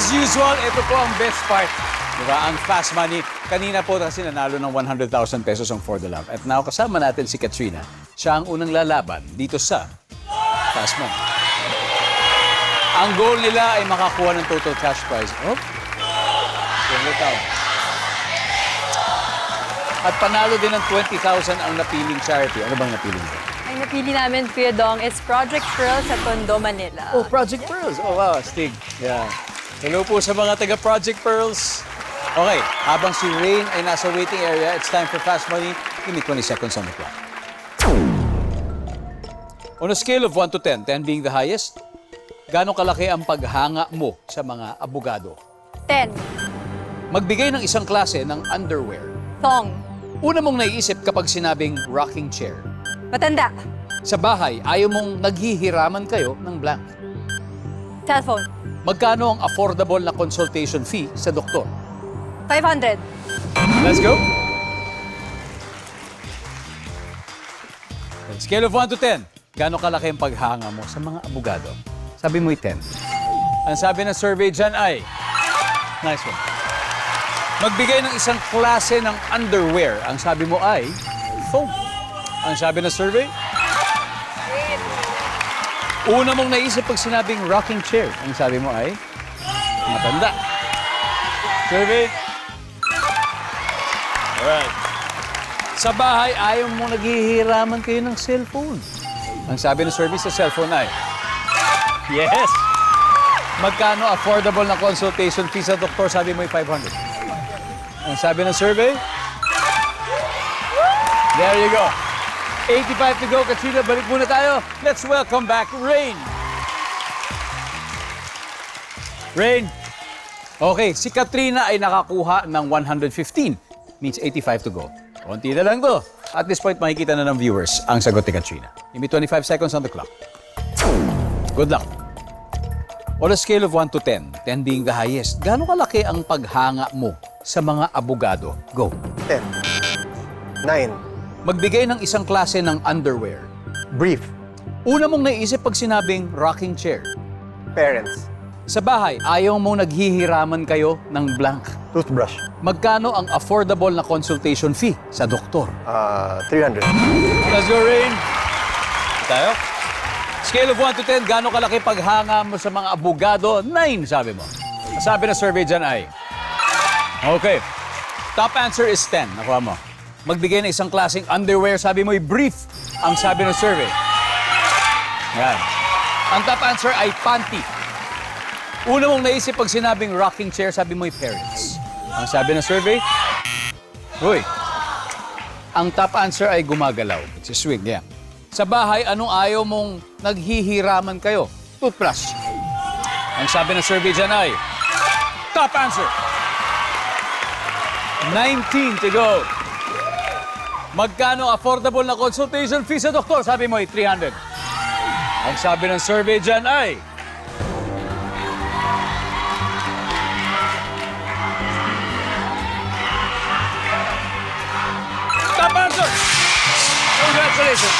As usual, ito po ang best part. Diba? Ang Fast Money. Kanina po kasi nanalo ng 100,000 pesos ang For the Love. At now, kasama natin si Katrina. Siya ang unang lalaban dito sa Fast Money. Ang goal nila ay makakuha ng total cash prize of 20,000. At panalo din ng 20,000 ang napiling charity. Ano bang napiling ko? Ang napili namin, Kuya Dong, is Project Pearl sa Tondo, Manila. Oh, Project Pearls. Oh, wow, Stig. Yeah. Hello po sa mga taga Project Pearls. Okay, habang si Rain ay nasa waiting area, it's time for Fast Money. Give me 20 seconds on the clock. On a scale of 1 to 10, 10 being the highest, gaano kalaki ang paghanga mo sa mga abogado? 10. Magbigay ng isang klase ng underwear. Thong. Una mong naiisip kapag sinabing rocking chair. Matanda. Sa bahay, ayaw mong naghihiraman kayo ng blank. Cellphone. Magkano ang affordable na consultation fee sa doktor? 500. Let's go. On a scale of 1 to 10, gaano kalaki ang paghanga mo sa mga abogado? Sabi mo'y 10. Ang sabi ng survey dyan ay, nice one. Magbigay ng isang klase ng underwear. Ang sabi mo ay, foam. Ang sabi ng survey, una mong naisip pag sinabing rocking chair. Ang sabi mo ay, matanda. Survey. Alright. Sa bahay, ayaw mo naghihiraman kayo ng cellphone. Ang sabi ng survey sa cellphone ay, yes. Magkano affordable na consultation fee sa doktor? Sabi mo ay 500. Ang sabi ng survey, there you go. 85 to go. Katrina, balik muna tayo. Let's welcome back Rain. Rain. Okay, si Katrina ay nakakuha ng 115. Means 85 to go. Konti na lang to. At this point, makikita na ng viewers ang sagot ni Katrina. Give me 25 seconds on the clock. Good luck. On a scale of 1 to 10, 10 being the highest, gaano kalaki ang paghanga mo sa mga abogado? Go. 10. 9. Magbigay ng isang klase ng underwear. Brief. Una mong naisip pag sinabing rocking chair. Parents. Sa bahay, ayaw mong naghihiraman kayo ng blank. Toothbrush. Magkano ang affordable na consultation fee sa doktor? 300. Let's go, Rain. Tayo. Scale of 1 to 10, gaano kalaki paghanga mo sa mga abogado? 9, sabi mo. Sabi na survey dyan ay... Okay. Top answer is 10. Nakuha mo. Magbigay ng isang klaseng underwear, sabi mo'y brief. Ang sabi ng survey. Yan. Ang top answer ay panty. Una mong naisip pag sinabing rocking chair, sabi mo'y parents. Ang sabi ng survey? Uy. Ang top answer ay gumagalaw. It's a swing, yeah. Sa bahay, anong ayaw mong naghihiraman kayo? Toothbrush. Ang sabi ng survey dyan ay, top answer. 19 to go. Magkano affordable na consultation fee sa doktor? Sabi mo ay 300. Ang sabi ng survey dyan ay, top answer. Congratulations.